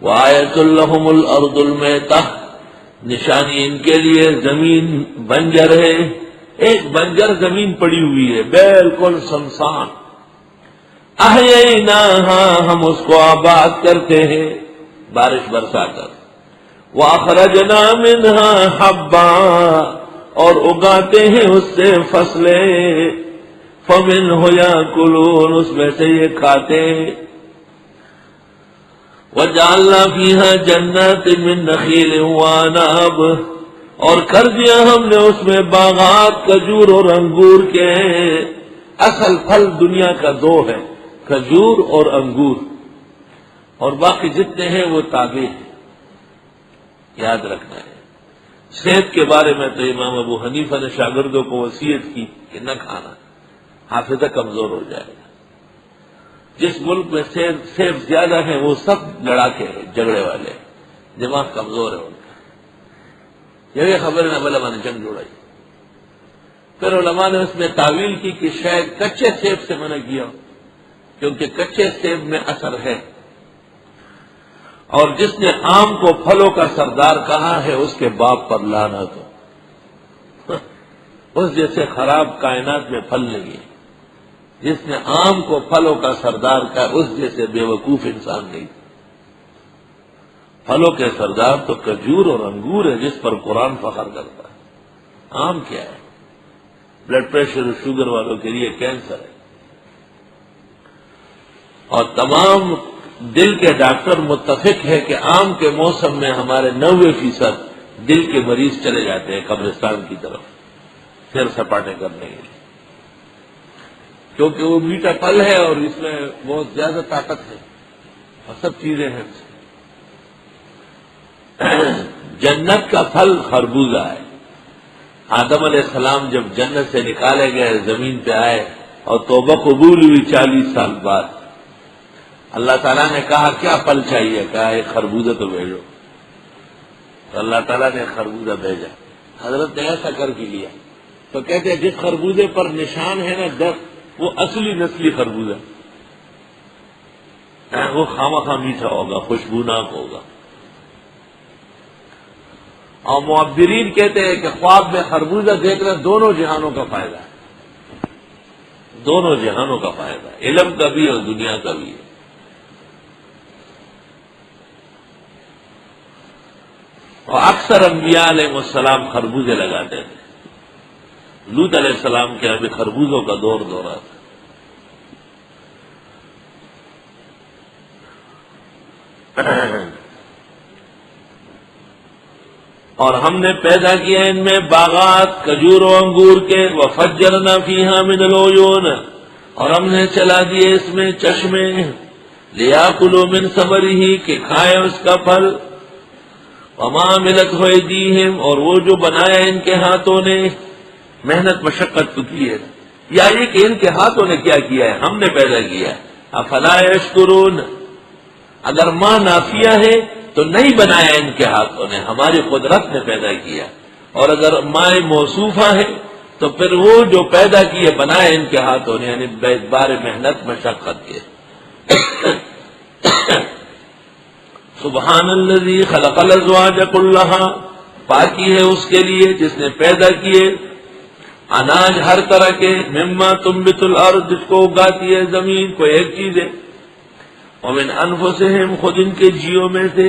وآیۃ لہم الارض المیتہ، نشانی ان کے لیے زمین بنجر ہے، ایک بنجر زمین پڑی ہوئی ہے بالکل سنسان، احییناہا، ہم اس کو آباد کرتے ہیں بارش برسا کر، واخرجنا منہا حبا، اور اگاتے ہیں اس سے فصلیں، فمنہ یاکلون، اس میں سے یہ کھاتے ہیں، وجعلنا فیہا جنات من نخیل وعنب، اور کر دیا ہم نے اس میں باغات کھجور اور انگور کے، اصل پھل دنیا کا دو ہے، کھجور اور انگور، اور باقی جتنے ہیں وہ تابع ہیں، یاد رکھنا ہے۔ صحت کے بارے میں تو امام ابو حنیفہ نے شاگردوں کو وصیت کی کہ نہ کھانا، حافظہ کمزور ہو جائے گا۔ جس ملک میں صحت زیادہ ہے وہ سب لڑاکے ہیں، جھگڑے والے، دماغ کمزور ہے ان کا، یہ خبر نہ بلا میں نے جنگ جوڑائی۔ پھر علماء نے اس میں تعویل کی کہ شاید کچے سیب سے منع کیا، کیونکہ کچے سیب میں اثر ہے، اور جس نے آم کو پھلوں کا سردار کہا ہے اس کے باپ پر لعنت ہو، اس جیسے خراب کائنات میں پھل نہیں ہے، جس نے آم کو پھلوں کا سردار کہا اس جیسے بے وقوف انسان نہیں۔ پھلوں کے سردار تو کھجور اور انگور ہے جس پر قرآن فخر کرتا ہے، آم کیا ہے؟ بلڈ پریشر اور شوگر والوں کے لیے کینسر ہے، اور تمام دل کے ڈاکٹر متفق ہے کہ آم کے موسم میں ہمارے 90% دل کے مریض چلے جاتے ہیں قبرستان کی طرف سیر سپاٹے کرنے کے لیے، کیونکہ وہ میٹھا پھل ہے اور اس میں بہت زیادہ طاقت ہے اور سب چیزیں ہیں۔ جنت کا پھل خربوزہ ہے۔ آدم علیہ السلام جب جنت سے نکالے گئے زمین پہ آئے اور توبہ قبول ہوئی 40 سال بعد، اللہ تعالیٰ نے کہا کیا پھل چاہیے؟ کہا ایک خربوزہ تو بھیجو، تو اللہ تعالیٰ نے خربوزہ بھیجا۔ حضرت نے ایسا کر کے لیا تو کہتے ہیں جس خربوزے پر نشان ہے نا 10، وہ اصلی نسلی خربوزہ، وہ خامخواہ میٹھا ہوگا، خوشبوناک ہوگا۔ اور معبرین کہتے ہیں کہ خواب میں خربوزہ دیکھنا دونوں جہانوں کا فائدہ ہے، دونوں جہانوں کا فائدہ ہے، علم کا بھی اور دنیا کا بھی ہے۔ اور اکثر انبیاء علیہ السلام خربوزے لگاتے تھے، لوط علیہ السلام کے ابھی خربوزوں کا دور دورہ تھا۔ اور ہم نے پیدا کیا ان میں باغات کھجور و انگور کے، وفجرنا فیہا من العیون، اور ہم نے چلا دیے اس میں چشمے، لیاکلوا من ثمرہ، کہ کھائیں اس کا پھل، وما عملت ایدیہم، اور وہ جو بنایا ان کے ہاتھوں نے، محنت مشقت تو کی ہے، یا یہ کہ ان کے ہاتھوں نے کیا کیا ہے، ہم نے پیدا کیا ہے۔ افلا یشکرون، اگر ماں نافیہ ہے تو نہیں بنایا ان کے ہاتھوں نے، ہماری قدرت نے پیدا کیا، اور اگر ماں موصوفہ ہے تو پھر وہ جو پیدا کیے بنائے ان کے ہاتھوں نے، یعنی بار محنت مشقت کے۔ سبحان الذی خلق الازواج کلھا، پاکی ہے اس کے لیے جس نے پیدا کیے اناج ہر طرح کے، مما تنبت الارض، جس کو اگاتی ہے زمین، کوئی ایک چیز ہے، ومن انفسہم، خود ان کے جیوں میں سے،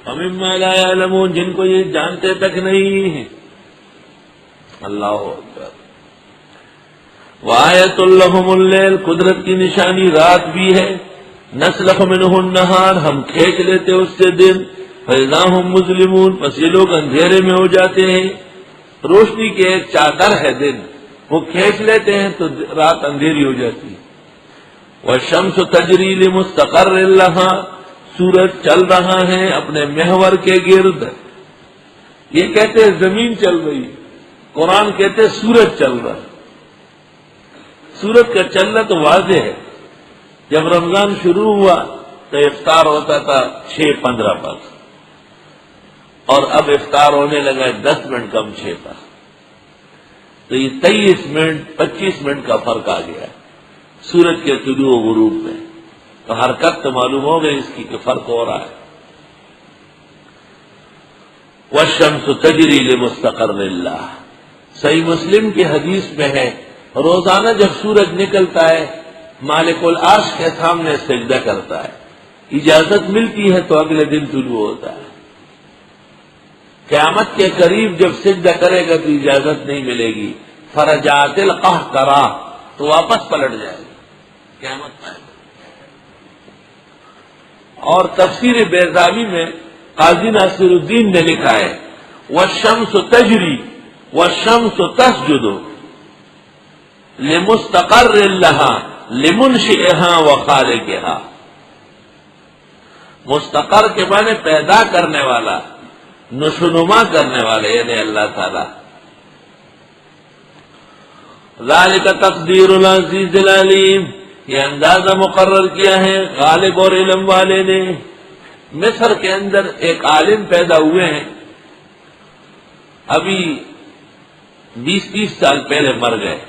ومما لا یعلمون، جن کو یہ جانتے تک نہیں ہیں۔ اللہ اکبر۔ وآیۃ لہم اللیل، قدرت کی نشانی رات بھی ہے، نسلخ منہ النہار، ہم کھینچ لیتے اس سے دن، فاذا ہم مظلمون، پس یہ لوگ اندھیرے میں ہو جاتے ہیں۔ روشنی کی ایک چادر ہے دن، وہ کھینچ لیتے ہیں تو رات اندھیری ہو جاتی ہے۔ والشمس تجری لمستقر لہا، سورج چل رہا ہے اپنے محور کے گرد۔ یہ کہتے ہیں زمین چل رہی، قرآن کہتے ہیں سورج چل رہا ہے۔ سورج کا چلنا تو واضح ہے، جب رمضان شروع ہوا تو افطار ہوتا تھا 6:15 پر، اور اب افطار ہونے لگا 10 منٹ کم 6 پر، تو یہ 23 منٹ 25 منٹ کا فرق آ گیا سورج کے طلوع و غروب میں، تو حرکت تو معلوم ہو گئی اس کی کہ فرق ہو رہا ہے۔ والشمس تجری لمستقر اللہ. صحیح مسلم کی حدیث میں ہے روزانہ جب سورج نکلتا ہے مالک العرش کے سامنے سجدہ کرتا ہے. اجازت ملتی ہے تو اگلے دن طلوع ہوتا ہے. قیامت کے قریب جب سجدہ کرے گا تو اجازت نہیں ملے گی. فرجعت القہقرہ تو واپس پلٹ جائے گا قیامت پائے گا. اور تفسیر بیضاوی میں قاضی ناصر الدین نے لکھا ہے والشمس تجری والشمس تسجد لمستقر لها لمنشئها وخالقها. مستقر کے معنی پیدا کرنے والا، نشوونما کرنے والے یعنی اللہ تعالی. ذالک تقدیر العزیز العلیم، یہ اندازہ مقرر کیا ہے غالب اور علم والے نے. مصر کے اندر ایک عالم پیدا ہوئے ہیں، ابھی 20-30 سال پہلے مر گئے.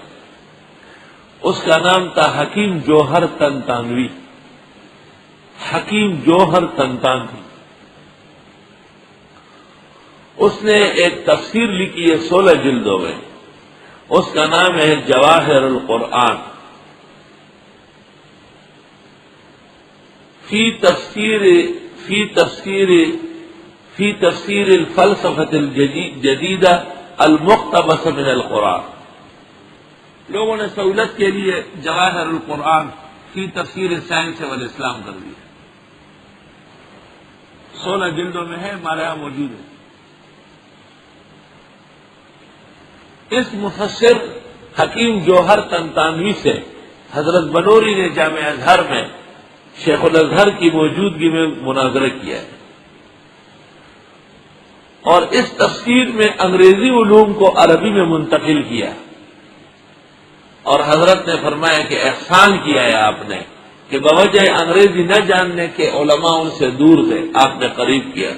اس کا نام تھا حکیم جوہر طنطاوی. حکیم جوہر طنطاوی. اس نے ایک تفسیر لکھی ہے 16 جلدوں میں. اس کا نام ہے جواہر القرآن. فی تفسیر الفلسفة الجدیدہ المقتبس من القرآن. لوگوں نے سہولت کے لیے جواہر القرآن فی تفسیر السائنس والاسلام کر دیا. 16 جلدوں میں ہے، ہمارے یہاں موجود ہے. اس مفسر حکیم جوہر طنطاوی سے حضرت بنوری نے جامع ازہر میں شیخ الازہر کی موجودگی میں مناظرہ کیا ہے، اور اس تفسیر میں انگریزی علوم کو عربی میں منتقل کیا. اور حضرت نے فرمایا کہ احسان کیا ہے آپ نے کہ بوجہ انگریزی نہ جاننے کے علماء ان سے دور تھے، آپ نے قریب کیا،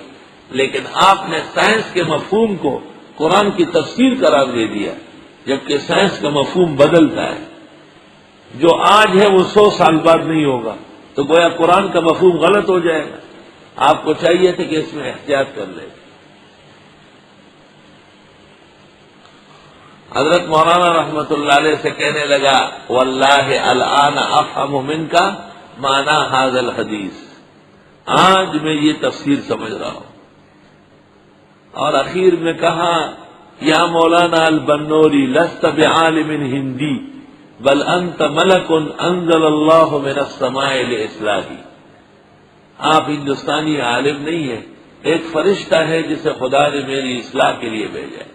لیکن آپ نے سائنس کے مفہوم کو قرآن کی تفسیر قرار دے دیا، جبکہ سائنس کا مفہوم بدلتا ہے. جو آج ہے وہ 100 سال بعد نہیں ہوگا، تو گویا قرآن کا مفہوم غلط ہو جائے گا. آپ کو چاہیے تھا کہ اس میں احتیاط کر لیں. حضرت مولانا رحمت اللہ علیہ سے کہنے لگا واللہ الآن افہم منک معنی ھذا الحدیث، آج میں یہ تفسیر سمجھ رہا ہوں. اور اخیر میں کہا یا مولانا البنوری لست بعالم ہندی بل انت ملک انزل اللہ من السماء لاصلاحی. آپ ہندوستانی عالم نہیں ہیں، ایک فرشتہ ہے جسے خدا نے میری اصلاح کے لیے بھیجا ہے.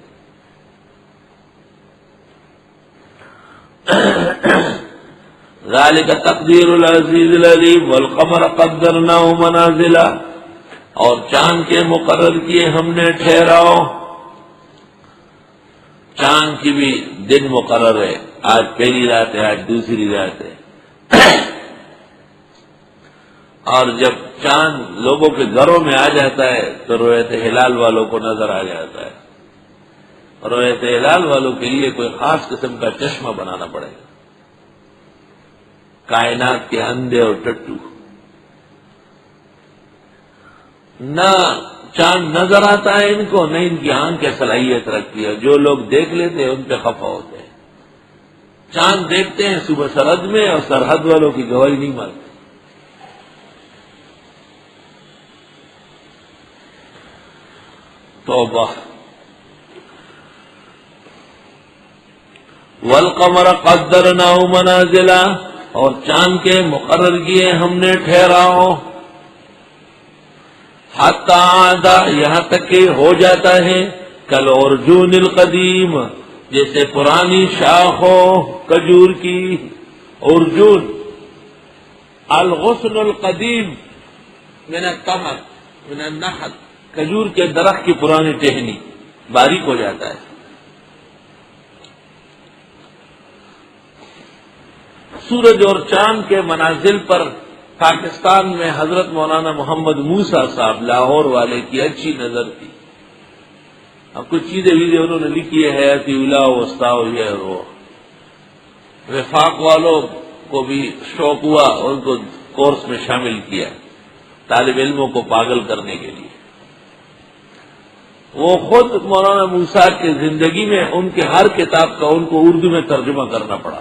ذالک تقدیر العزیز العلیم والقمر قدرناہ منازل، اور چاند کے مقرر کیے ہم نے ٹھہراؤ. چاند کی بھی دن مقرر ہے، آج پہلی رات ہے، آج دوسری رات ہے. اور جب چاند لوگوں کے گھروں میں آ جاتا ہے تو رویت ہلال والوں کو نظر آ جاتا ہے. رویت ہلال والوں کے لیے کوئی خاص قسم کا چشمہ بنانا پڑے گا. کائنات کے اندھے اور ٹٹو، نہ چاند نظر آتا ہے ان کو، نہ ان کی آنکھ کی صلاحیت رکھتی ہے. جو لوگ دیکھ لیتے ہیں ان پہ خفا ہوتے ہیں. چاند دیکھتے ہیں صبح سرحد میں، اور سرحد والوں کی گواہی نہیں مانتے. توبہ. والقمر قدرناہ منازل، اور چاند کے مقرر کیے ہم نے ٹھہراؤ. حتی عاد، یہاں تک کہ ہو جاتا ہے کالعرجون القدیم، جیسے پرانی شاخ ہو کھجور کی. ارجون الغصن القدیم من التمر من النخل، کھجور کے درخت کی پرانی ٹہنی باریک ہو جاتا ہے. سورج اور چاند کے منازل پر پاکستان میں حضرت مولانا محمد موسیٰ صاحب لاہور والے کی اچھی نظر تھی. اب کچھ چیزیں بھی انہوں نے لکھی ہے، حیاتی اولا وسطا یہ وہ. وفاق والوں کو بھی شوق ہوا، ان کو کورس میں شامل کیا طالب علموں کو پاگل کرنے کے لیے. وہ خود مولانا موسیٰ کی زندگی میں ان کے ہر کتاب کا ان کو اردو میں ترجمہ کرنا پڑا.